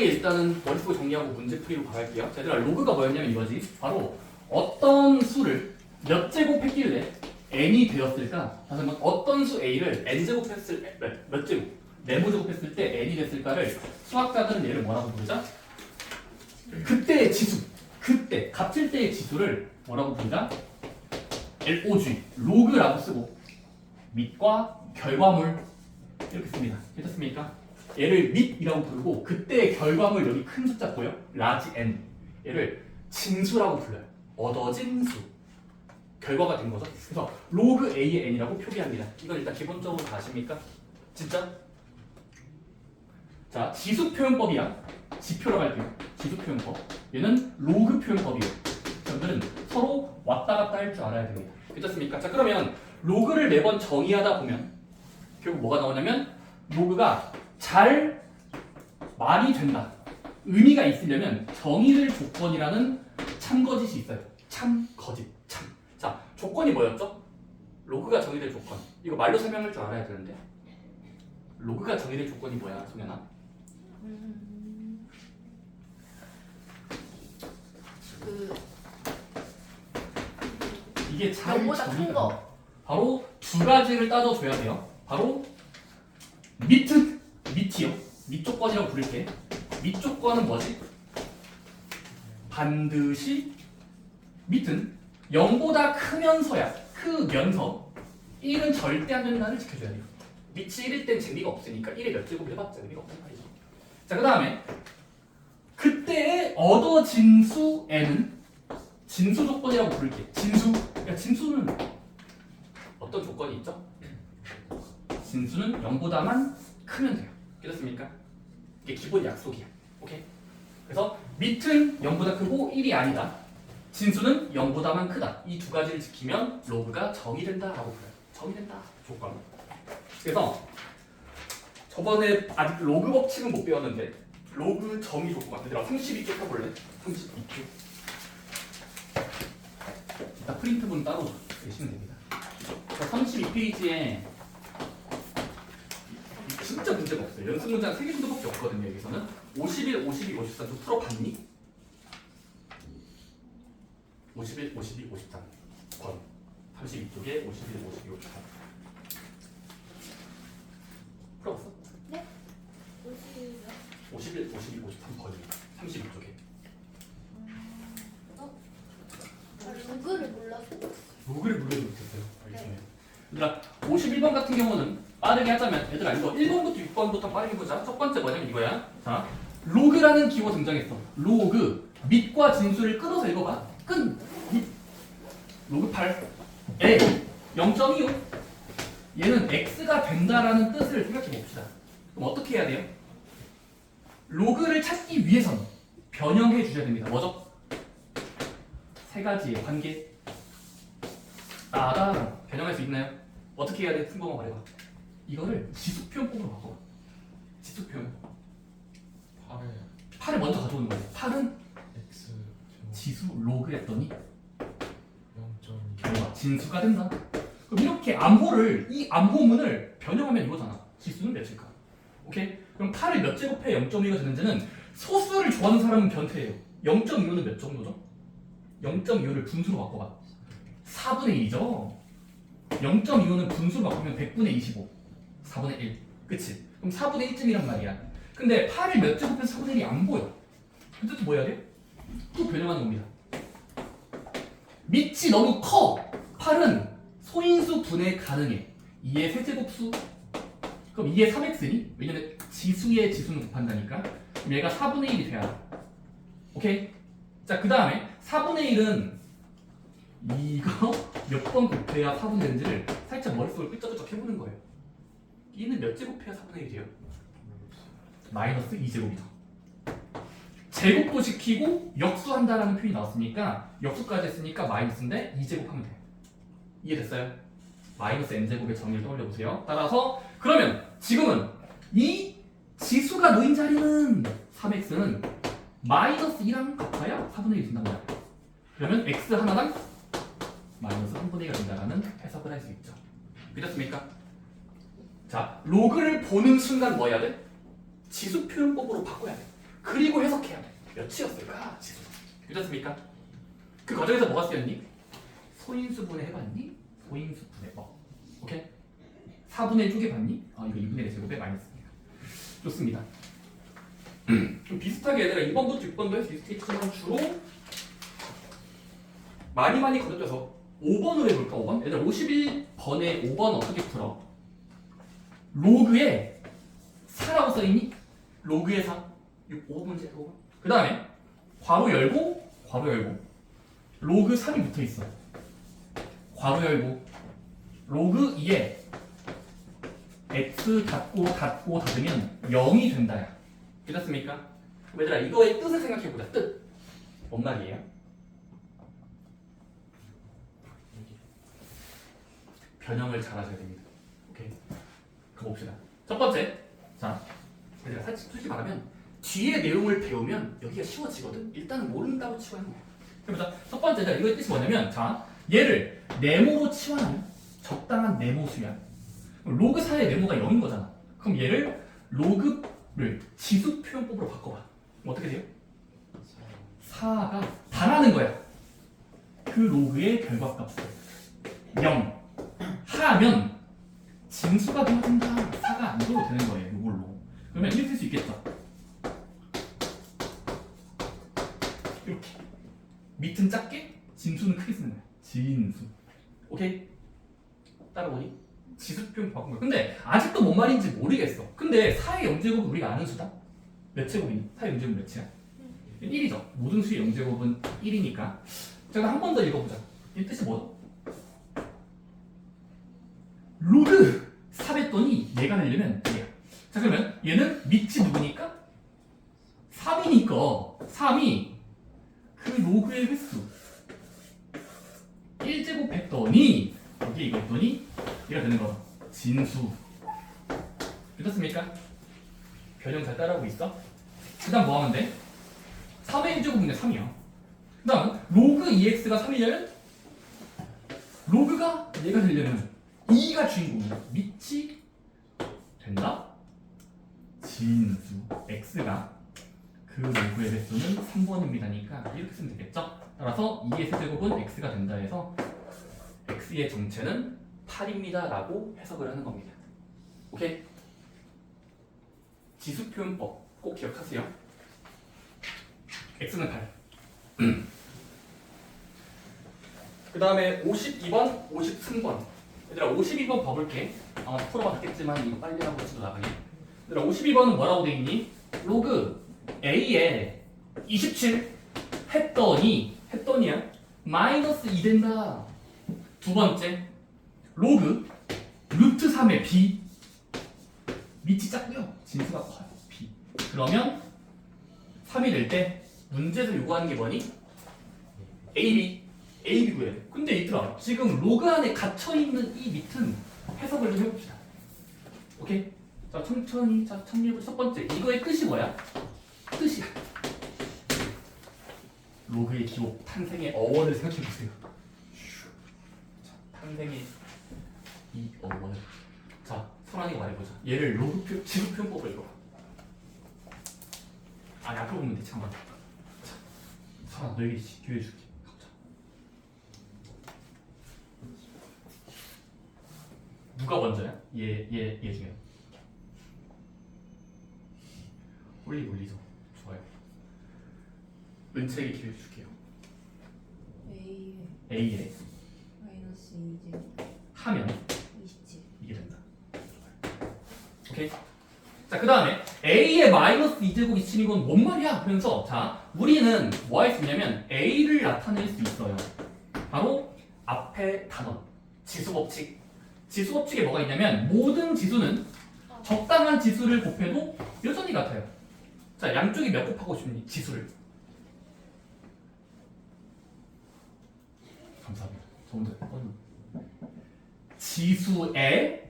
일단은 머릿속에 정리하고 문제 풀이로 가볼게요. 자, 얘들아, 로그가 뭐였냐면 이거지. 바로 어떤 수를 몇 제곱했길래 n이 되었을까? 다시 한번 어떤 수 a를 n 제곱했을 몇 제곱, 네모 제곱했을 때 n이 됐을까를 수학자들은 얘를 뭐라고 부르자? 그때의 지수, 그때 같을 때의 지수를 뭐라고 부르자? LOG, 로그라고 쓰고 밑과 결과물 이렇게 씁니다. 괜찮습니까? 얘를 밑이라고 부르고 그때의 결과물 여기 큰 숫자 보여? 라지 n 얘를 진수라고 불러요. 얻어진 수 결과가 된 거죠. 그래서 로그 a의 n이라고 표기합니다. 이건 일단 기본적으로 다 아십니까? 진짜? 자, 지수 표현법이야. 지표라고 할게요. 지수 표현법. 얘는 로그 표현법이에요. 여러분들은 서로 왔다 갔다 할 줄 알아야 됩니다. 괜찮습니까? 자, 그러면 로그를 매번 정의하다 보면 결국 뭐가 나오냐면 로그가 잘 말이 된다. 의미가 있으려면 정의될 조건이라는 참거짓이 있어요. 참거짓. 참. 자, 조건이 뭐였죠? 로그가 정의될 조건. 이거 말로 설명할 줄 알아야 되는데. 로그가 정의될 조건이 뭐야, 송현아? 이게 잘 너보다 큰 정의가 거. 돼요. 바로 두 가지를 따져줘야 돼요. 바로 밑이요. 밑 조건이라고 부를게. 밑 조건은 뭐지? 반드시 밑은 0보다 크면서야. 크면서 1은 절대 안 된다를 지켜줘야 돼요. 밑이 1일 땐 재미가 없으니까 1에 몇 제곱 해봤자 의미가 없단 말이죠. 자, 그 다음에 그때의 얻어진 수 n은 진수 조건이라고 부를게. 진수. 그러니까 진수는 어떤 조건이 있죠? 진수는 0보다만 크면 돼요. 괜찮습니까? 이게 기본 약속이야. 오케이? 그래서 밑은 0보다 크고 1이 아니다. 진수는 0보다만 크다. 이 두 가지를 지키면 로그가 정의된다라고 불러요. 정의된다. 조건. 그래서 저번에 아직 로그 법칙은 못 배웠는데 로그 정의 조건. 얘들아 32쪽 펴볼래? 32쪽. 이따 프린트본 따로 내시면 됩니다. 32페이지에 진짜 문제가 없어요. 연습 문제 한 3개 정도밖에 없거든요. 여기서는 51, 52, 54 좀 풀어봤니? 51, 52, 53 번 32쪽에 51, 52, 53 풀어봤어? 네? 50이요? 51, 52, 53 번이 32쪽에 로그를 몰라서. 로그를 물려도 못했어요. 알겠어요. 얘들아 51번 같은 경우는 빠르게 하자면 얘들아 이거 1번부터 6번부터 빠르게 보자. 첫 번째 뭐냐면 이거야. 자, 로그라는 기호 등장했어. 로그 밑과 진수를 끊어서 읽어봐. 밑 로그 8 A 0.25 얘는 x가 된다라는 뜻을 생각해 봅시다. 그럼 어떻게 해야 돼요? 로그를 찾기 위해선 변형해 주셔야 됩니다. 뭐죠? 세 가지의 관계. 나랑 변형할 수 있나요? 어떻게 해야 돼? 승범아 말해봐. 이거를 지수 표현법으로 바꿔. 지수 표현. 8을 먼저 가져오는 거예요. 8은 x 지수 로그 했더니 0.2 결과 진수가 된다. 그럼 이렇게 암호를 이 암호문을 변형하면 이거잖아. 지수는 몇일까? 오케이? 그럼 8을 몇 제곱해 0.2가 되는지는 소수를 좋아하는 사람은 변태예요. 0.25는 몇 정도죠? 0.25를 분수로 바꿔봐. 4분의 1이죠. 0.25는 분수로 바꾸면 100분의 25. 4분의 1. 그치? 그럼 4분의 1쯤이란 말이야. 근데 8을 몇 제곱해서 4분의 1이 안 보여. 그때 또 뭐 해야 돼? 또 변형하는 겁니다. 밑이 너무 커. 8은 소인수 분해 가능해. 2의 세제곱수. 그럼 2의 3x니? 왜냐면 지수의 지수는 곱한다니까. 그럼 얘가 4분의 1이 돼야. 오케이? 자, 그 다음에 4분의 1은 이거 몇 번 곱해야 4분의 1인지를 살짝 머릿속을 삐쩍삐쩍 해보는 거예요. 이는 몇 제곱해야 4분의 1이에요? 마이너스 2제곱이죠. 제곱도 시키고 역수한다라는 표현이 나왔으니까 역수까지 했으니까 마이너스인데 2제곱하면 돼요. 이해됐어요? 마이너스 n제곱의 정의를 떠올려보세요. 따라서 그러면 지금은 이 지수가 놓인 자리는 3x는 마이너스 2랑 같아야 4분의 1이 된단 말이에요. 그러면 x 하나당 마이너스 3분의 1가 된다라는 해석을 할 수 있죠. 믿었습니까? 자, 로그를 보는 순간 뭐 해야 돼? 지수 표현법으로 바꿔야 돼. 그리고 해석해야 돼. 몇이었을까? 지수. 괜찮습니까? 그 과정에서 뭐가 쓰였니? 소인수분해 해봤니? 소인수분해. 오케이? 4분의 1 쪼개봤니? 이거 2분의 1 제곱에 마이너스입니다. 좋습니다. 좀 비슷하게 얘들아 2번부터 6번도 할 수 있겠지만 주로 많이 거듭돼서 5번으로 해볼까? 5번? 얘들아 51번에 5번 어떻게 풀어? 로그에 4라고 써있니? 로그에 4 5문제 5번 그 다음에 괄호 열고 로그 3이 붙어있어. 괄호 열고 로그 2에 x 닫고 닫으면 0이 된다야. 괜찮습니까? 그럼 얘들아 이거의 뜻을 생각해보자. 뜻. 뭔 말이에요? 변형을 잘 하셔야 됩니다. 오케이? 그럼 봅시다. 첫 번째. 자, 얘들아 솔직히 말하면 뒤에 내용을 배우면 여기가 쉬워지거든. 일단은 모른다고 치고 하는 거야. 그러면 첫 번째 이거의 뜻이 뭐냐면 자 얘를 네모로 치환하면 적당한 네모 수야. 로그 4의 네모가 0인 거잖아. 그럼 얘를 로그를 지수 표현법으로 바꿔봐. 그럼 어떻게 돼요? 4가 반하는 거야. 그 로그의 결과값을 0 하면 진수가 되어진다. 4가 안 줘도 되는 거예요. 이걸로. 그러면 이렇게 쓸 수 있겠죠. 이렇게 밑은 작게 진수는 크게 쓰는 거야. 진수. 오케이? 따라오니? 지수 표현 바꾼 거야. 근데 아직도 뭔 말인지 모르겠어. 근데 4의 0제곱은 우리가 아는 수다. 몇 제곱이니? 4의 0제곱은 몇이야? 1이죠. 모든 수의 0제곱은 1이니까. 자, 한 번 더 읽어보자. 이 뜻이 뭐죠? 로그 4 했더니 얘가 되려면 얘야. 자, 그러면 얘는 밑이 누구니까? 3이니까 3이 그 로그의 횟수 1제곱 했더니 여기 이거 했더니 얘가 되는 거다. 진수. 괜찮습니까? 변형 잘 따라하고 있어? 그 다음 뭐 하면 돼? 3의 1제곱인데 3이야. 그 다음 로그 2x가 3이려면 로그가 얘가 되려면 2가 주인공이야. 밑이 된다? 진수 x가 그 로그의 횟수는 3번입니다니까 이렇게 쓰면 되겠죠? 따라서 2의 세제곱은 x가 된다 해서 x의 정체는 8입니다 라고 해석을 하는 겁니다. 오케이? 지수 표현법 꼭 기억하세요. x는 8. 그 다음에 52번, 53번. 얘들아 52번 봐볼게. 아마 풀어봤겠지만 이거 빨리 하고 치도 나가게. 얘들아 52번은 뭐라고 돼 있니? 로그 A에 27 했더니야 마이너스 2 된다. 두 번째 로그 루트 3의 B 밑이 작고요. 진수가 커요. B 그러면 3이 될 때 문제에서 요구하는 게 뭐니? AB 구해야 돼. 근데 얘들아 지금 로그 안에 갇혀있는 이 밑은 해석을 좀 해봅시다. 오케이? 자 천천히 자 청일부 첫 번째 이거의 뜻이 뭐야? 뜻이야. 로그의 기록 탄생의 어원을 생각해보세요. 자, 탄생의 이 어원을 자 소란이가 말해보자. 얘를 로그 지수 표현법으로 읽어봐. 아니 앞으로 보면 돼. 잠깐만. 자 소란 너에게 기회 줄게. 가보자. 누가 먼저야? 얘 중에 홀리죠. 좋아요. 은채에게 기회 줄게요. A에 마이너스 2제곱 하면 27. 이게 된다. 오케이? 자, 그 다음에 A의 마이너스 2제곱 27인 건 뭔 말이야? 그러면서 자, 우리는 뭐 할 수 있냐면 A를 나타낼 수 있어요. 바로 앞에 단원, 지수법칙. 지수법칙에 뭐가 있냐면 모든 지수는 적당한 지수를 곱해도 여전히 같아요. 자, 양쪽이 몇 곱하고 싶니? 지수를. 감사합니다. 저 혼자 지수의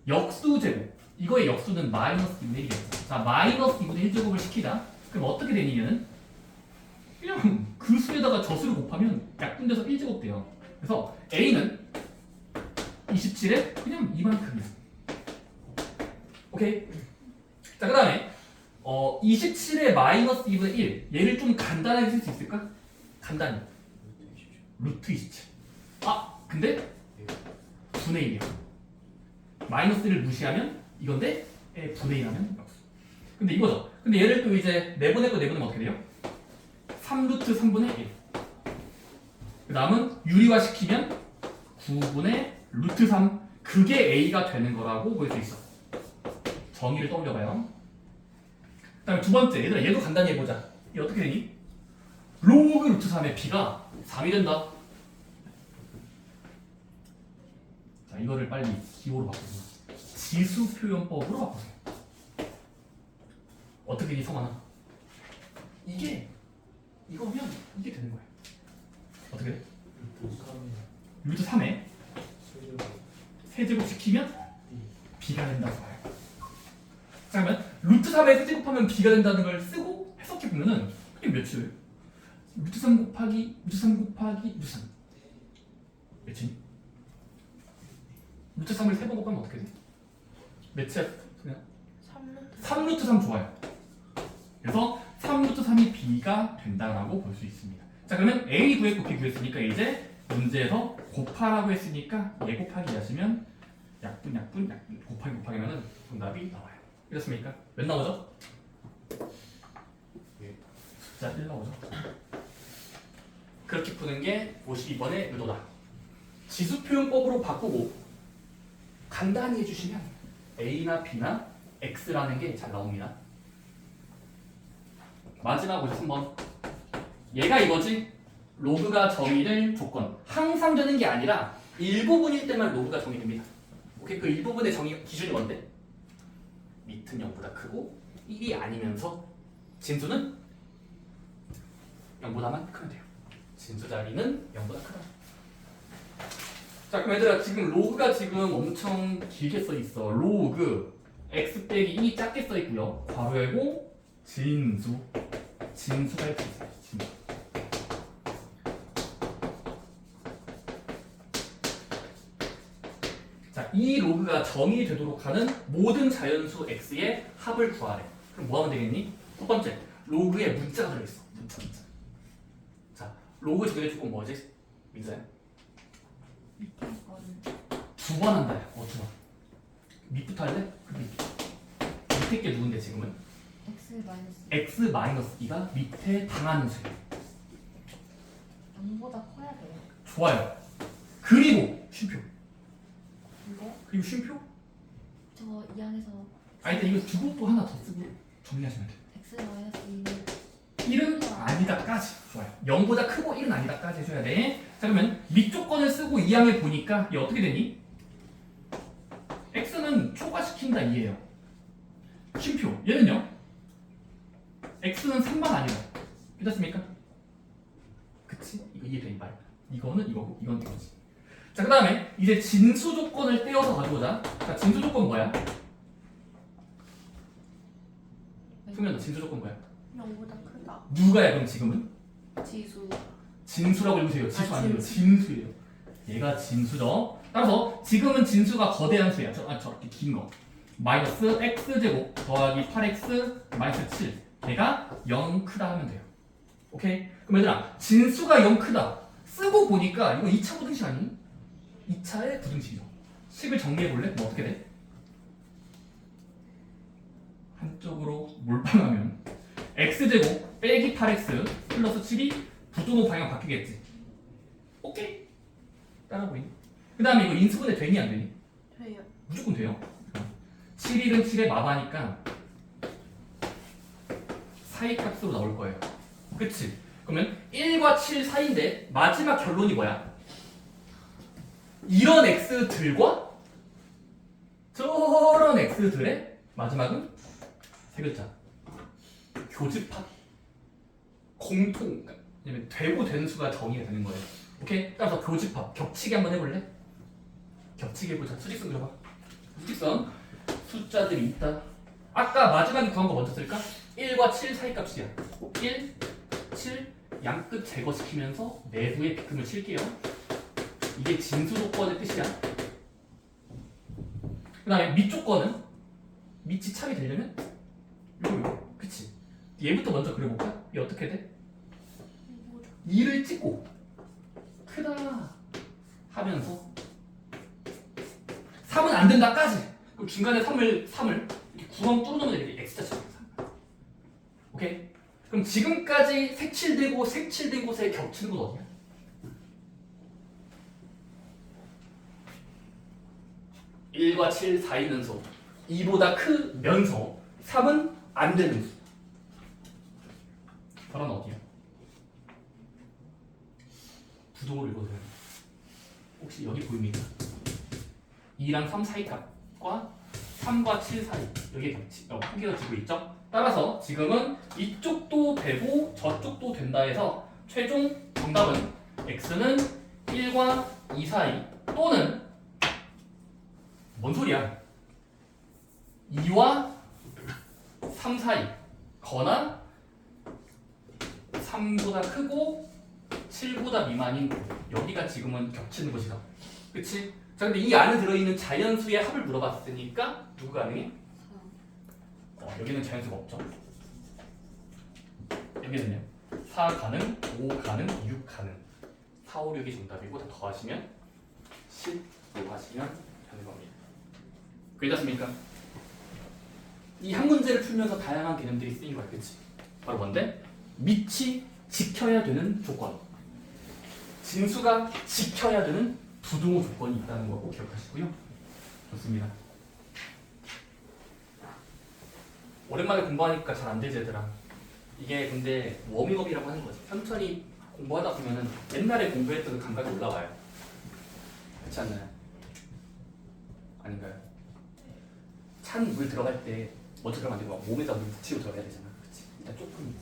역수제곱. 이거의 역수는 마이너스 2분의 1이었어. 자, 마이너스 2분의 1제곱을 시키자. 그럼 어떻게 되니 얘는? 그냥 그 수에다가 저 수를 곱하면 약분돼서 1제곱 돼요. 그래서 A는 27에 그냥 이만큼이야. 오케이? 자, 그 다음에 27의 마이너스 2분의 1 얘를 좀 간단하게 쓸 수 있을까? 간단히 루트 27. 아 근데 분의 1이야. 마이너스를 무시하면 이건데 분의 1 하면 역수. 근데 이거죠. 근데 얘를 또 이제 내보내고 내보내면 어떻게 돼요? 3루트 3분의 1. 그 다음은 유리화시키면 9분의 루트 3. 그게 A가 되는 거라고 볼 수 있어. 정의를 떠올려봐요. 그 다음에 두 번째, 얘들아 얘도 간단히 해보자. 이게 어떻게 되니? 로그 루트 3의 B가 3이 된다. 자, 이거를 빨리 기호로 바꾸세요. 지수 표현법으로 바꾸세요. 어떻게 되니 성환아? 이거면 이게 되는 거야. 어떻게 돼? 루트 3에 세제곱 시키면 B가 된다고 봐요. 자 그러면 루트 3에 세제곱하면 B가 된다는 걸 쓰고 해석해보면은 이게 몇이에요? 루트 3 곱하기 루트 3 곱하기 루트 3 몇이니? 루트 3을 3번 곱하면 어떻게 돼? 몇이야? 그냥 3루트 3 좋아요. 그래서 3루트 3이 B가 된다라고 볼 수 있습니다. 자 그러면 A 구했고 B 구했으니까 이제 문제에서 곱하라고 했으니까 얘 곱하기 하시면 약분 곱하기 곱하기면은 정답이 나와요. 이렇습니까? 몇 나오죠? 숫자 1 나오죠. 그렇게 푸는 게 52번의 의도다. 지수 표현법으로 바꾸고 간단히 해주시면 A나 B나 X라는 게 잘 나옵니다. 마지막 53번. 얘가 이거지. 로그가 정의될 조건. 항상 되는 게 아니라 일부분일 때만 로그가 정의됩니다. 오케이? 그 일부분의 정의 기준이 뭔데? 밑은 0보다 크고 1이 아니면서 진수는 0보다만 크면 돼요. 진수 자리는 0보다 크다. 자 그럼 얘들아 지금 로그가 지금 엄청 길게 써 있어. 로그 x 빼기 2 작게 써 있고요. 괄호 열고 진수가 이렇게 있어요. 진수. 자, 이 로그가 정의되도록 하는 모든 자연수 x의 합을 구하래. 그럼 뭐 하면 되겠니? 첫 번째, 로그에 문자가 들어있어. 문자. 자, 로그 정의될 조건 뭐지? 민서야? 밑에 거는 2번 한다. 2번. 밑부터 할래? 그럼 밑에 게 누군데 지금은? x 마이너스 x 2가 밑에 당하는 수예요. 0보다 커야 돼요. 좋아요. 그리고 쉼표. 이거 그리고 쉼표? 저 이 안에서 아니 근데 이거 두고 또 하나 더 쓰고 정리하시면 돼요. x 마이너스 1은 아니다까지. 좋아요. 0보다 크고 1은 아니다까지 해줘야 돼. 자 그러면 밑조건을 쓰고 이 항에 보니까 이게 어떻게 되니? x는 초과시킨다 이해요. 쉼표. 얘는요? x는 3만 아니다. 괜찮습니까? 그치? 이거 이해돼 이 말. 이거는 이거고 이건 이거지. 자 그 다음에 이제 진수 조건을 떼어서 가져오자. 자 진수 조건 뭐야? 풍면 너 진수 조건 뭐야? 0보다 크다. 누가야 그럼 지금은? 지수 진수라고 읽으세요. 지수 아, 아니에요. 진수. 진수예요. 얘가 진수죠. 따라서 지금은 진수가 거대한 수야. 저렇게 긴 거. 마이너스 x제곱 더하기 8x 마이너스 7. 얘가 0 크다 하면 돼요. 오케이? 그럼 얘들아 진수가 0 크다. 쓰고 보니까 이거 2차 부등식 아니니? 2차의 부등식이죠. 식을 정리해볼래? 그럼 어떻게 돼? 한쪽으로 몰빵하면 x제곱 빼기 8x 플러스 7이 부등호 방향 바뀌겠지. 오케이? 따라보이니? 그 다음에 이거 인수분해 되니 안 되니? 돼요. 무조건 돼요. 7일은 7의 마바니까 사이값으로 나올 거예요. 그치? 그러면 1과 7 사이인데 마지막 결론이 뭐야? 이런 x들과 저런 x들의 마지막은 세 글자. 교집합. 공통. 왜냐면 되고 되는 수가 정의가 되는 거예요. 오케이? 따라서 교집합. 겹치기 한번 해볼래? 겹치기 해보자. 수직선 그려봐. 수직선. 숫자들이 있다. 아까 마지막에 구한 거 먼저 쓸까? 1과 7 사이 값이야. 1, 7 양끝 제거시키면서 내부에 비금을 칠게요. 이게 진수 조건의 뜻이야. 그 다음에 밑 조건은 밑이 찹이 되려면 요거 얘부터 먼저 그려볼까? 얘 어떻게 돼? 뭐다 2를 찍고 크다 하면서 3은 안 된다까지. 그럼 중간에 3을 이렇게 구멍 뚫어놓으면 이렇게 X자 치는 거야. 오케이? 그럼 지금까지 색칠된 곳에 겹치는 건 어디야? 1과 7 사이는 수 2보다 크면서 3은 안 되는 수. 결은 어디야? 부동을 읽어줘요. 혹시 여기 보입니까? 2랑 3 사이 값과 3과 7 사이 여기에 한계가 지고 있죠? 따라서 지금은 이쪽도 되고 저쪽도 된다 해서 최종 정답은 x는 1과 2 사이 또는 뭔 소리야? 2와 3 사이 거나 3보다 크고 7보다 미만인 여기가 지금은 겹치는 것이다. 그치? 자 근데 이 안에 들어있는 자연수의 합을 물어봤으니까 누구 가능해? 여기는 자연수가 없죠. 여기는요 4 가능, 5 가능, 6 가능 4, 5, 6이 정답이고 다 더하시면 10 더하시면 되는 겁니다. 괜찮습니까? 이 한 문제를 풀면서 다양한 개념들이 쓰인 거야. 그치? 바로 뭔데? 밑이 지켜야 되는 조건 진수가 지켜야 되는 부동호 조건이 있다는 거 꼭 기억하시고요. 좋습니다. 오랜만에 공부하니까 잘 안 되지 얘들아. 이게 근데 워밍업이라고 하는 거지. 천천히 공부하다 보면은 옛날에 공부했던 그 감각이 올라와요. 그렇지 않나요? 아닌가요? 찬 물 들어갈 때 먼저 들어가면 안 되고 막 몸에다 물 붙이고 들어가야 되잖아. 그렇지? 일단 조금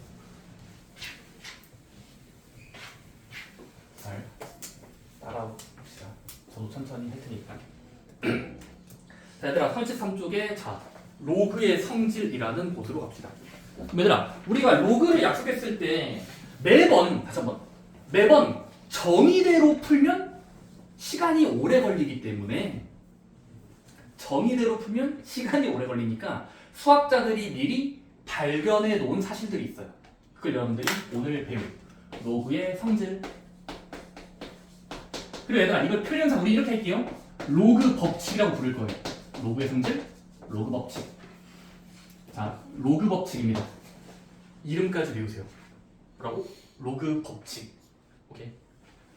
잘 따라봅시다. 저도 천천히 할 테니까. 자, 얘들아 33쪽에 자 로그의 성질이라는 곳으로 갑시다. 그럼 얘들아 우리가 로그를 약속했을 때 매번 다시 한번 매번 정의대로 풀면 시간이 오래 걸리기 때문에 정의대로 풀면 시간이 오래 걸리니까 수학자들이 미리 발견해 놓은 사실들이 있어요. 그걸 여러분들이 오늘 배운 로그의 성질. 그리고 얘들아 이걸 표현상 우리 이렇게 할게요. 로그 법칙이라고 부를 거예요. 로그의 성질, 로그 법칙. 자, 로그 법칙입니다. 이름까지 외우세요. 뭐라고? 로그 법칙. 오케이.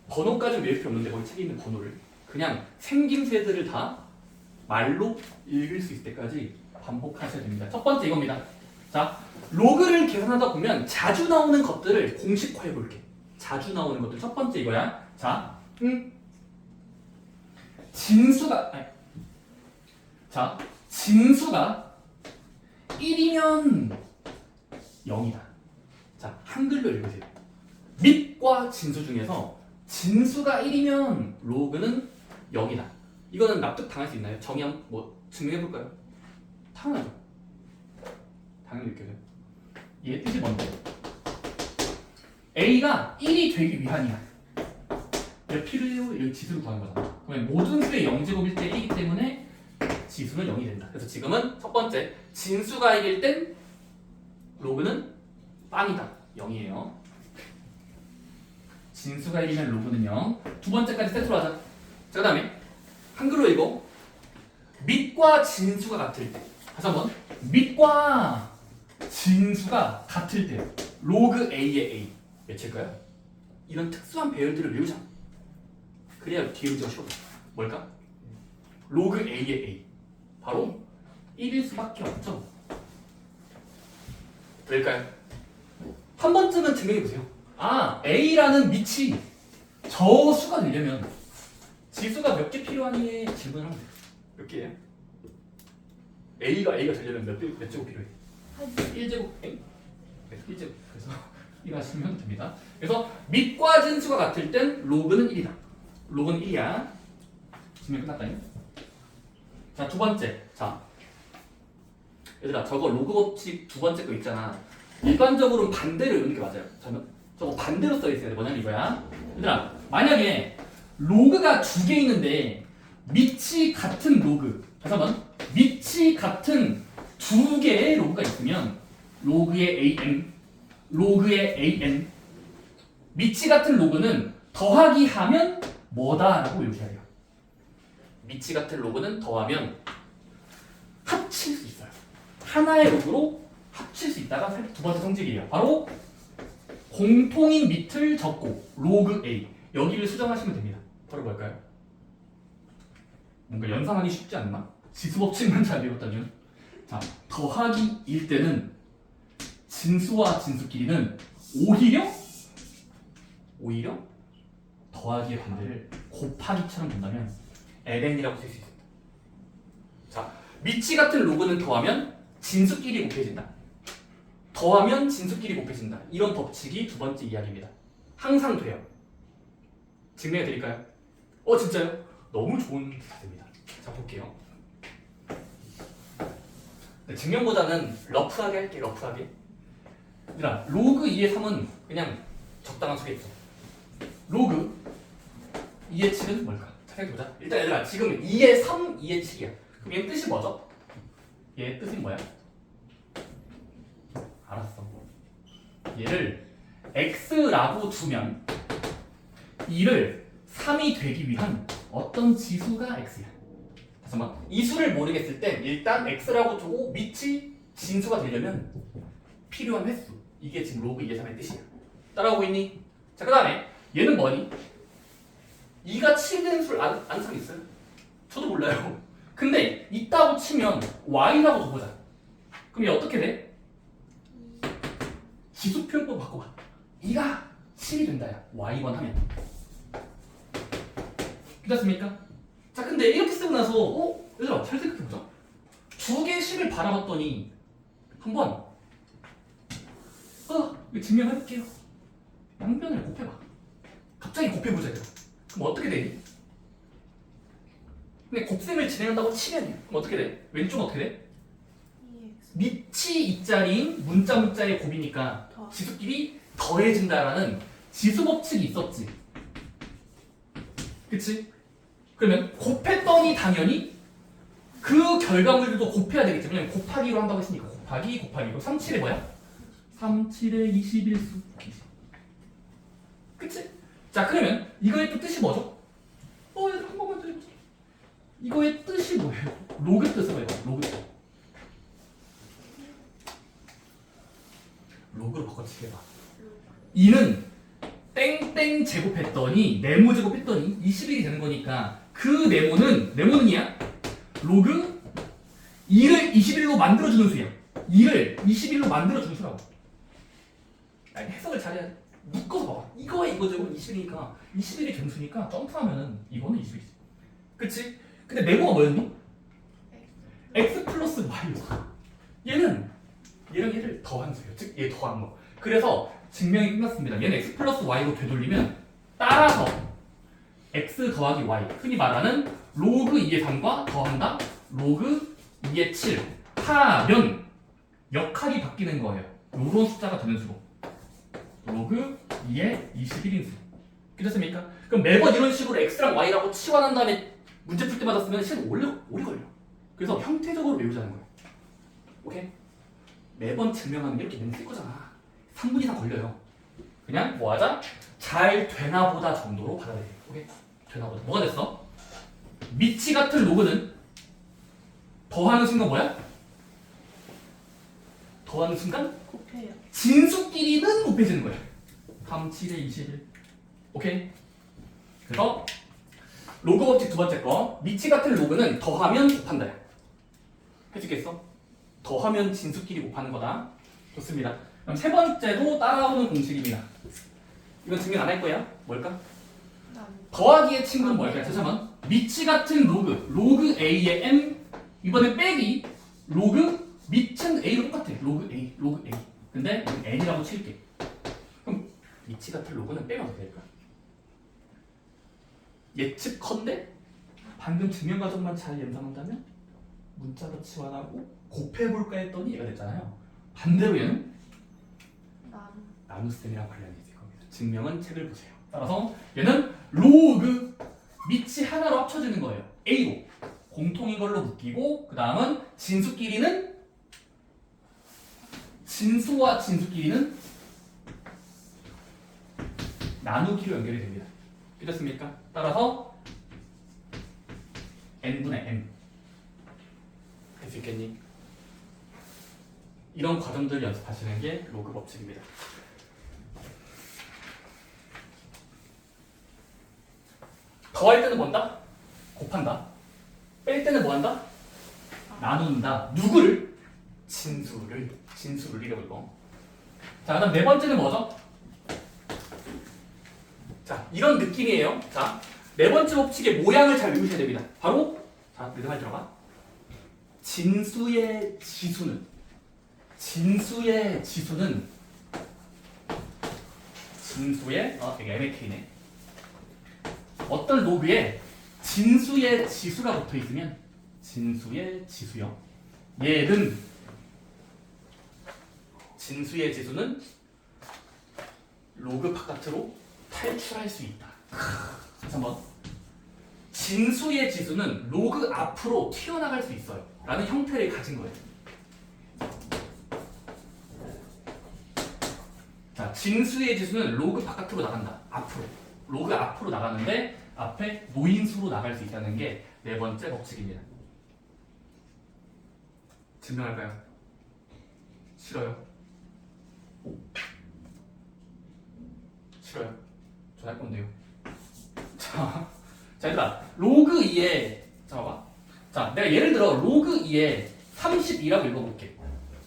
번호까지 외울 필요 없는데 거기 책에 있는 번호를 그냥 생김새들을 다 말로 읽을 수 있을 때까지 반복하셔야 됩니다. 첫 번째 이겁니다. 자, 로그를 계산하다 보면 자주 나오는 것들을 공식화해 볼게. 자주 나오는 것들 첫 번째 이거야. 자, 진수가 진수가 1이면 0이다. 자, 한글로 읽으세요. 밑과 진수 중에서 진수가 1이면 로그는 0이다. 이거는 납득 당할 수 있나요? 정의 한번 뭐 증명해 볼까요? 당연하죠. 당연히 느껴져요. 얘 뜻이 뭔데? A가 1이 되기 위한이야. 왜 P를 지수로 구하는 거잖아. 그러면 모든 수의 0제곱일 때 1이기 때문에 지수는 0이 된다. 그래서 지금은 첫 번째 진수가 이길 땐 로그는 빵이다. 0이에요. 진수가 1이면 로그는 0. 두 번째까지 세트로 하자. 자, 그 다음에 한글로 읽어. 밑과 진수가 같을 때. 다시 한번. 밑과 진수가 같을 때 로그 A의 A 몇 칠까요? 이런 특수한 배열들을 외우자. 그래야 뒤에 문제가 쉬워져. 뭘까? 로그 A의 A 바로 1일 수밖에 없죠. 될까요? 한 번쯤은 증명해보세요. 아, A라는 밑이 저 수가 되려면 지수가 몇 개 필요하니 질문을 하면 돼요. 몇 개예요? A가 되려면 몇 제곱 필요해? 1제곱 네, 1제곱. 그래서 이거 하시면 됩니다. 그래서 밑과 진수가 같을 땐 로그는 1이다. 로그는 1이야. 증명 끝났다니? 자, 두 번째. 자, 얘들아 저거 로그 법칙 두 번째 거 있잖아. 일반적으로는 반대로 읽는 게 맞아요. 저거 반대로 써 있어야 돼. 뭐냐면 이거야. 얘들아 만약에 로그가 두 개 있는데 밑이 같은 로그. 다시 한번. 밑이 같은 두 개의 로그가 있으면 로그의 AM 로그의 an. 미치 같은 로그는 더하기 하면 뭐다라고 요시해요. 미치 같은 로그는 더하면 합칠 수 있어요. 하나의 로그로 합칠 수 있다가 두 번째 성질이에요. 바로 공통인 밑을 적고 로그 a. 여기를 수정하시면 됩니다. 바로 뭘까요? 뭔가 연상하기 쉽지 않나? 지수법칙만 잘 배웠다면. 자, 더하기일 때는 진수와 진수끼리는 오히려 더하기의 반대를 곱하기처럼 본다면 ln이라고 쓸 수 있습니다. 자, 미치 같은 로그는 더하면 진수끼리 곱해진다. 더하면 진수끼리 곱해진다. 이런 법칙이 두 번째 이야기입니다. 항상 돼요. 증명해 드릴까요? 진짜요? 너무 좋은 자세입니다. 자, 볼게요. 네, 증명보다는 러프하게 할게. 러프하게. 얘들아, 로그 2의 3은 그냥 적당한 수겠죠. 로그 2의 7은 뭘까? 생각해보자. 일단 얘들아, 지금 2의 3, 2의 7이야. 그럼 얘 뜻이 뭐죠? 얘 뜻이 뭐야? 알았어. 얘를 x라고 두면 2를 3이 되기 위한 어떤 지수가 x야. 잠깐만, 이 수를 모르겠을 땐 일단 x라고 두고 밑이 진수가 되려면 필요한 횟수. 이게 지금 로그 2의 3의 뜻이야. 따라오고 있니? 자, 그 다음에 얘는 뭐니? 2가 7이 되는 수를 아는 사람 있어요? 저도 몰라요. 근데 있다고 치면 y라고 둬보자. 그럼 얘 어떻게 돼? 지수 표현법 바꿔봐. 2가 7이 된다. 야, y1 하면. 괜찮습니까? 자, 근데 이렇게 쓰고 나서 얘들아, 잘 생각해보자. 두 개의 식을 바라봤더니 한번 이거 증명해볼게요. 양변을 곱해봐. 갑자기 곱해보자. 얘들아. 그럼 어떻게 되니? 근데 곱셈을 진행한다고 치면 그럼 어떻게 돼? 왼쪽은 어떻게 돼? 밑이 이자리인 문자의 곱이니까 지수끼리 더해진다라는 지수 법칙이 있었지. 그치? 그러면 곱했더니 당연히 그 결과물들도 곱해야 되겠지. 왜냐면 곱하기로 한다고 했으니까 곱하기. 그럼 3, 7에 뭐야? 3, 7에 21수. 그치? 자, 그러면 이거의 또 뜻이 뭐죠? 얘들 한 번만 더 해보자. 이거의 뜻이 뭐예요? 로그 뜻을 해봐. 로그 뜻. 로그로 바꿔치기 해봐. 2는 땡땡 제곱했더니 네모 제곱했더니 21이 되는 거니까 그 네모는이야. 로그 2를 21로 만들어주는 수야. 2를 21로 만들어주는 수라고. 아니, 해석을 잘해야 돼. 묶어서 봐봐. 이거와 이거 제곱 21이니까 21이 정수니까 점프하면은 이거는 21이지. 그치? 근데 네모가 뭐였니? x 플러스 y였어. 얘는 얘랑 얘를 더한 수예요. 즉 얘 더한 거. 그래서 증명이 끝났습니다. 얘는 x 플러스 y로 되돌리면 따라서 x 더하기 y, 흔히 말하는 로그 2의 3과 더한다 로그 2의 7 하면 역할이 바뀌는 거예요. 요런 숫자가 되는 수로 로그 2의 21인 수. 괜찮습니까? 그럼 매번 이런 식으로 x랑 y라고 치환한 다음에 문제 풀 때마다 쓰면 시간이 오래 걸려. 그래서 형태적으로 외우자는 거예요. 오케이? 매번 증명하는 게 이렇게 맨날 쓸 거잖아. 3분 이상 걸려요. 그냥 뭐하자? 잘 되나 보다 정도로 받아들여. 오케이? 되나 보다. 뭐가 됐어? 미치 같은 로그는 더하는 순간 뭐야? 더하는 순간 곱해요. 진수끼리는 곱해지는 거야. 3, 7에 21. 오케이? 그래서 로그 법칙 두 번째 거. 미치 같은 로그는 더하면 곱한다. 해주겠어? 더하면 진수끼리 곱하는 거다. 좋습니다. 그럼 세 번째도 따라오는 공식입니다. 이건 증명 안 할 거야. 뭘까? 더하기의 친구는 뭘까요? 잠깐만. 미치 같은 로그 a의 m, 이번에 빼기 로그 밑은 a로 똑같아. 로그 a. 근데 n이라고 칠게. 그럼 미치 같은 로그는 빼면 어떻게 될까? 예측컨대 방금 증명 과정만 잘 연상한다면 문자로 치환하고 곱해볼까 했더니 얘가 됐잖아요. 반대로 얘는 나눗셈이랑 관련이 있을 겁니다. 증명은 책을 보세요. 따라서 얘는 로그 밑이 하나로 합쳐지는 거예요. a로 공통인 걸로 묶이고, 그 다음은 진수와 진수끼리는 나누기로 연결이 됩니다. 그렇습니까? 따라서 n분의 m 할 수 있겠니? 이런 과정들을 연습하시는 게 로그 법칙입니다. 더할 때는 뭔다? 곱한다. 뺄 때는 뭐한다? 나눈다. 누구를? 진수를 이래 불러. 자, 그다음 네 번째는 뭐죠? 자, 이런 느낌이에요. 자, 네 번째 법칙의 모양을 잘 외우셔야 됩니다. 바로 자, 내 말 들어봐. 진수의 지수는 되게 MAK네. 어떤 로그에 진수의 지수가 붙어 있으면 진수의 지수요. 얘는 진수의 지수는 로그 바깥으로 탈출할 수 있다. 다시 한번. 진수의 지수는 로그 앞으로 튀어나갈 수 있어요. 라는 형태를 가진 거예요. 자, 진수의 지수는 로그 바깥으로 나간다. 앞으로. 로그 앞으로 나가는데 앞에 노인수로 나갈 수 있다는 게 네 번째 법칙입니다. 증명할까요? 싫어요? 싫어요? 전 할 건데요. 자, 얘들아, 로그 2에 잠깐만. 자, 내가 예를 들어 로그 2에 32라고 읽어볼게.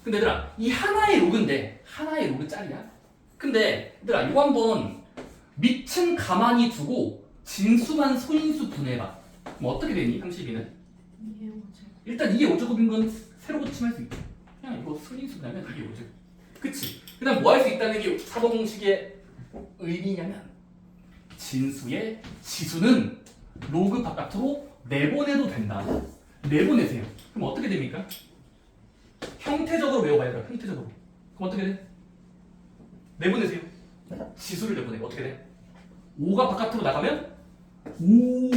근데 얘들아, 이 하나의 로그인데 하나의 로그 짤이야. 근데 얘들아, 이거 한번 밑은 가만히 두고 진수만 소인수 분해해봐. 그럼 어떻게 되니? 32는? 이게 뭐죠? 일단 2의 5제곱인 건 세로 고침할 수 있고 그냥 이거 소인수 분해하면 2의 5제곱. 그치? 그 다음 뭐 할 수 있다는 게 사도공식의 의미냐면 진수의 지수는 로그 바깥으로 내보내도 된다. 내보내세요. 그럼 어떻게 됩니까? 형태적으로 외워봐야 돼요. 형태적으로. 그럼 어떻게 돼? 내보내세요. 지수를 내보내. 어떻게 돼? 5가 바깥으로 나가면 5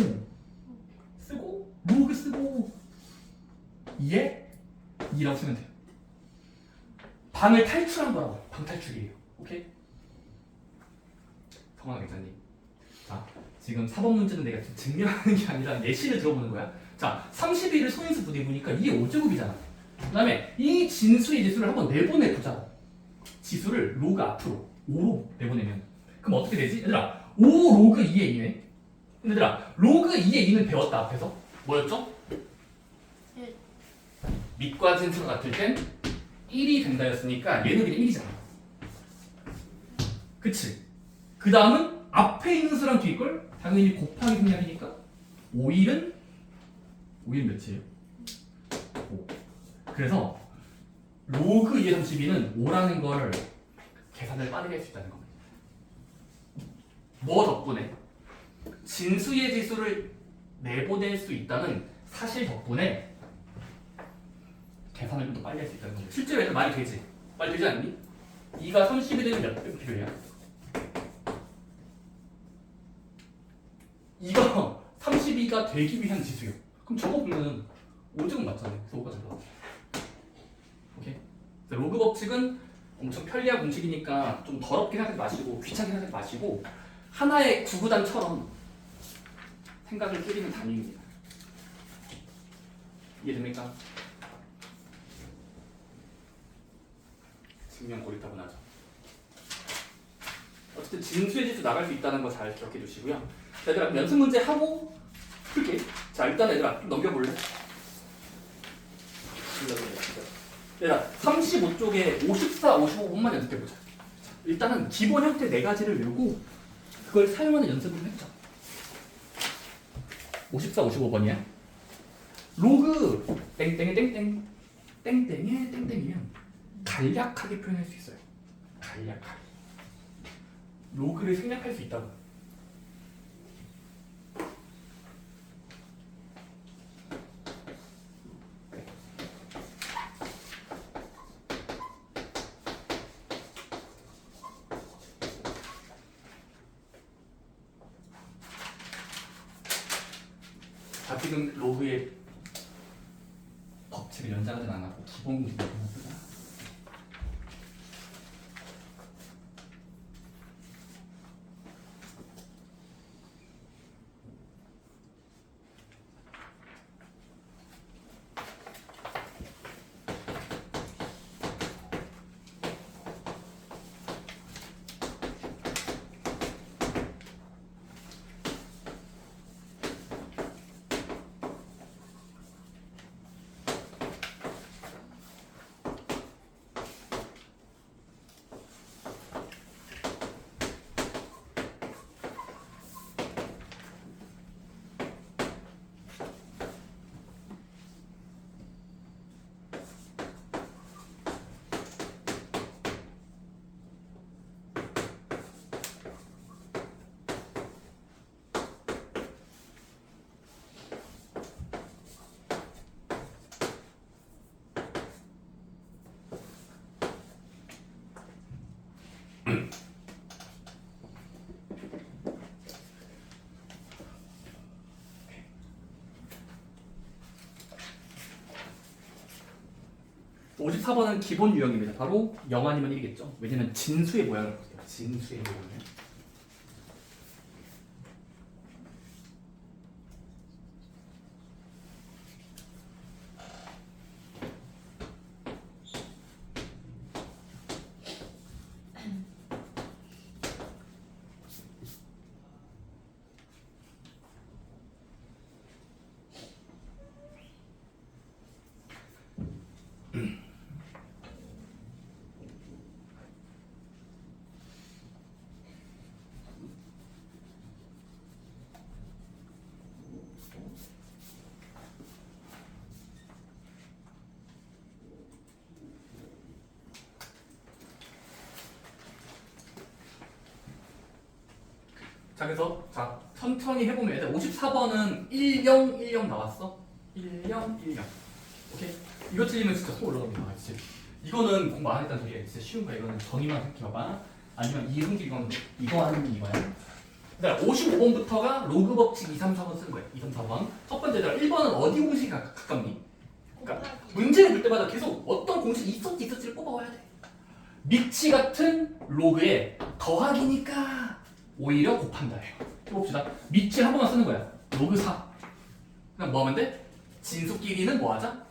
쓰고 로그 쓰고 2에 2라고 쓰면 돼요. 방을 탈출한 거라고. 방탈출이에요. 오케이? 성환아 괜찮니? 자, 지금 4번 문제는 내가 지금 증명하는 게 아니라 예시를 들어보는 거야. 자, 32를 소인수 분해해보니까 이게 5제곱이잖아. 그 다음에 이 진수의 지수를 한번 내보내보자. 지수를 로그 앞으로 5로 내보내면 그럼 어떻게 되지? 얘들아, 5 로그 2의 2네. 얘들아, 로그 2의 2는 배웠다. 앞에서 뭐였죠? 밑과 진수가 같을 땐 1이 된다였으니까 얘는 그냥 1이잖아. 그치? 그 다음은 앞에 있는 수랑 뒤에 걸 당연히 곱하기 생략이니까 5일은 몇이에요? 5. 그래서 로그 2의 32는 5라는 걸 계산을 빠르게 할 수 있다는 겁니다. 뭐 덕분에? 진수의 지수를 내보낼 수 있다는 사실 덕분에 계산을 좀 더 빨리 할 수 있다는 겁니다. 실제로 얘는 말이 되지? 말이 되지 않니? 2가 30이 되면 몇 배 필요해요? 2가 32가 되기 위한 지수요. 그럼 저거 보면 5제곱 맞잖아요. 그래서 5가 들어가. 오케이? 로그 법칙은 엄청 편리한 공식이니까 좀 더럽게 생각하지 마시고 귀찮게 생각하지 마시고 하나의 구구단처럼 생각을 줄이는 단위입니다. 이해됩니까? 증명 고리타분하죠. 어쨌든 진수의 지수 나갈 수 있다는 거 잘 기억해 주시고요. 자, 얘들아, 연습 문제 하고 풀게. 자, 일단 얘들아 좀 넘겨볼래? 얘들아 35쪽에 54, 55번만 연습해보자. 자, 일단은 기본 형태 4가지를 외우고 그걸 사용하는 연습을 해보자. 54, 55번이야. 로그 땡땡의 땡땡 땡땡의 땡땡이면 간략하게 표현할 수 있어요. 간략하게. 로그를 생략할 수 있다고. 자, 지금 로그의 법칙을 연장하진 않았고 기본 공식만 쓰자. 54번은 기본 유형입니다. 바로 0 아니면 1이겠죠. 왜냐면 진수의 모양을 볼게요. 진수의 모양을. 자, 그래서 자 천천히 해보면 얘들 54번은 1010 나왔어. 1010. 오케이. 이거 틀리면 진짜 속 올라갑니다. 진짜. 이거는 공부 안 했다는 소리야. 진짜 쉬운 거야. 이거는 정의만 생각해봐봐. 아니면 이승기 이거 하는 이거야. 그다음 55번부터가 로그 법칙 2, 3, 4번 쓰는 거야. 2, 3, 4번. 첫 번째 1번은 어디 공식이 가깝니? 그러니까 문제를 볼 때마다 계속 어떤 공식이 있었지를 뽑아와야 돼. 미치 같은 로그에 더하기니까 오히려 곱한다예요. 해봅시다. 미치 한 번만 쓰는 거야. 로그 4. 그럼 뭐 하면 돼? 진수끼리는 뭐 하자?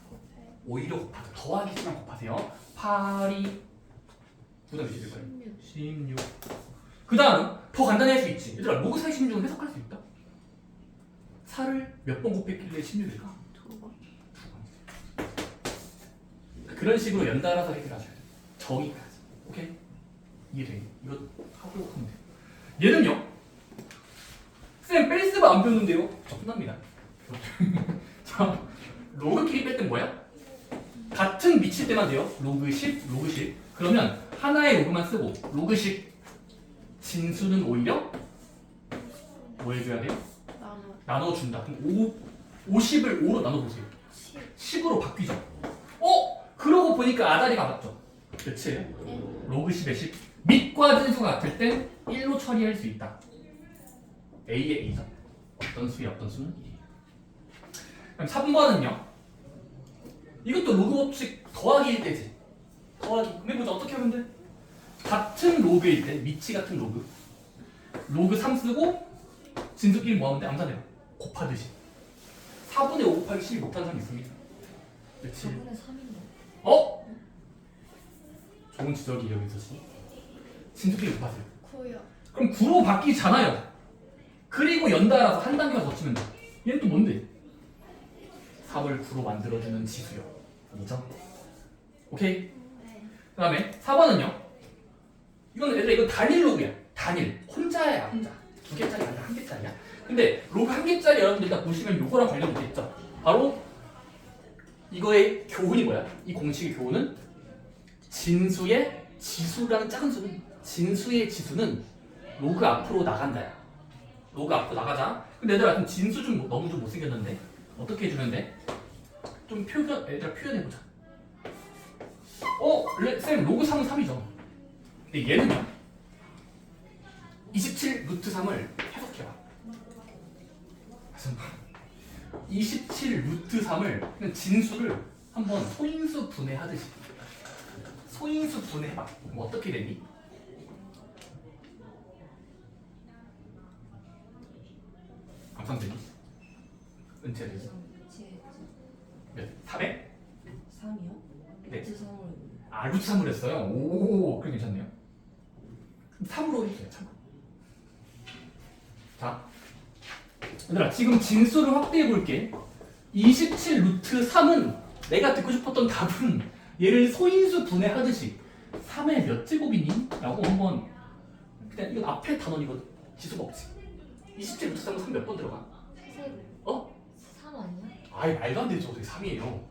오히려 곱하자. 더하기지만 곱하세요. 8이 9다 몇이 될 거예요? 16. 그 다음 더 간단히 할 수 있지. 얘들아 로그 4의 16은 해석할 수 있다. 4를 몇 번 곱했길래 16일까? 2번. 그런 식으로 연달아서 해결하셔야 돼. 정의까지. 오케이? 이해돼? 이거 하고 하면 돼. 얘는요? 쌤 뺄스바 안 배웠는데요? 저 끝납니다. 자, 로그끼리 뺄 땐 뭐야? 같은 미칠 때만 돼요. 로그 10, 로그 10. 그러면 하나의 로그만 쓰고 로그 10 진수는 오히려 뭐 해줘야 돼요? 나눠준다. 그럼 50을 5로 나눠보세요. 10으로 바뀌죠. 그러고 보니까 아다리가 맞죠? 몇이에요? 로그 10에 10. 밑과 진수가 같을 땐 1로 처리할 수 있다. A의 A죠. 어떤 수의 어떤 수는 1이에요. 그럼 3번은요. 이것도 로그 법칙 더하기일 때지. 더하기. 그럼 해보자. 어떻게 하면 돼? 같은 로그일 때, 미치 같은 로그. 로그 3 쓰고 진수끼리 뭐 하면 돼? 암산해요. 곱하듯이. 4분의 5 곱하기 12 못하는 사람 있습니다. 그렇지. 4분의 3인데. 좋은 지적이 여기 있었어. 진수끼리 곱하세요. 9요. 그럼 9로 바뀌잖아요. 그리고 연달아서 한 단계가 더 치면 돼. 얘는 또 뭔데? 3을 9로 만들어주는 지수요. 아니죠? 오케이? 네. 그 다음에 4번은요. 이건 단일 로그야. 단일. 혼자야, 혼자. 2개짜리 아니라 1개짜리야. 근데 로그 1개짜리 여러분들 일단 보시면 요거랑 관련이 있겠죠? 바로 이거의 교훈이 뭐야? 이 공식의 교훈은 진수의 지수라는 작은 수는 진수의 지수는 로그 앞으로 나간다야. 로그 앞으로 나가자. 근데 얘들아 좀 진수 좀 너무 좀 못생겼는데 어떻게 해주면 돼? 좀 얘들아 표현해보자. 쌤 로그 3은 3이죠. 근데 얘는요 27 루트 3을 해석해봐. 27 루트 3을 그냥 진수를 한번 소인수 분해하듯이 소인수 분해해봐. 그럼 어떻게 되니? 감상되니? 은채야 되지? 몇? 400? 3이요? 네. 루트 3을 루트 3을 했어요? 오, 그게 괜찮네요. 3으로 해주세요, 3으로. 자, 얘들아, 지금 진수를 확대해 볼게. 27 루트 3은 내가 듣고 싶었던 답은 얘를 소인수 분해하듯이 3의 몇 제곱이니? 라고 한번 그냥 이건 앞에 단원이거든. 지수가 없지. 27 루트 3은 3 몇 번 들어가? 3 아니야? 아이 말도 안 되죠. 3이에요.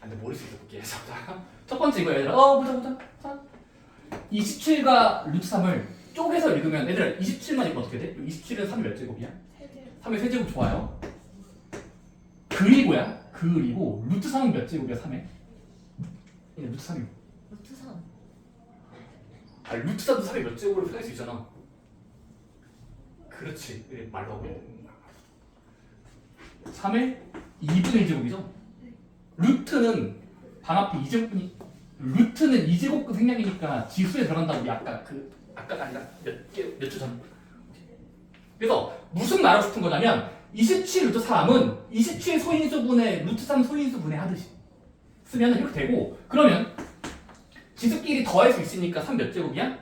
근데 모를 수 있어 볼게. 자, 첫 번째 이거 얘들아. 보자. 자, 27과 루트 3을 쪼개서 읽으면 얘들아 27만 읽으면 어떻게 돼? 27은 3이 몇 제곱이야? 3의 세제곱 좋아요. 그리고 루트 3은 몇 제곱이야? 3에? 루트 3이요. 루트 3. 루트 3도 3의 몇 제곱으로 표현할 수 있잖아. 그렇지. 그래, 말로 하고 3의 2분의 1제곱이죠? 루트는 방합비 2제곱분이 루트는 2제곱근 생략이니까 지수에 들어간다고 우리 아까가 아니라 몇 주 전. 그래서 무슨 말하고 싶은 거냐면 27 루트 3은 27 소인수분의 루트 3 소인수분의 하듯이 쓰면 이렇게 되고, 그러면 지수끼리 더할 수 있으니까 3 몇 제곱이야?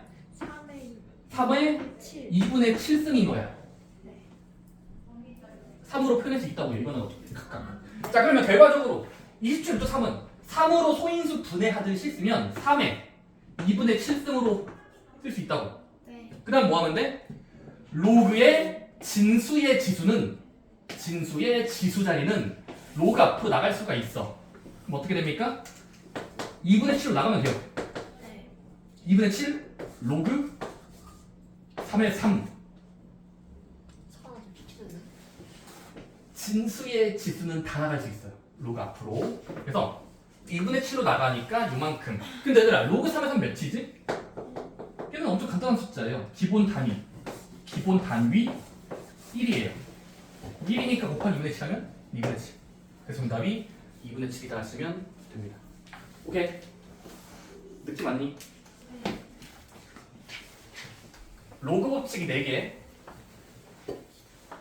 3의 7. 2분의 7승인 거야. 네. 3으로 표현할 수 있다고요. 이거는 어떻게 각각. 자, 그러면 결과적으로 27 루트 3은 3으로 소인수 분해하듯이 쓰면 3의 2분의 7승으로 쓸 수 있다고. 네. 그 다음 뭐 하면 돼? 로그의 진수의 지수 자리는 로그 앞으로 나갈 수가 있어. 그럼 어떻게 됩니까? 2분의 7로 나가면 돼요. 네. 2분의 7 로그 3의 3. 잠깐만 좀 비켜주세요. 진수의 지수는 다 나갈 수 있어요. 로그 앞으로. 그래서 2분의 7로 나가니까 요만큼. 근데 얘들아, 로그 3의 3 몇이지? 얘는 엄청 간단한 숫자예요. 기본 단위 1이에요. 1이니까 곱하기 2분의 7 하면 2분의 7. 그래서 정답이 2분의 7이다 하시면 됩니다. 오케이? 느낌 왔니? 로그 법칙이 4개.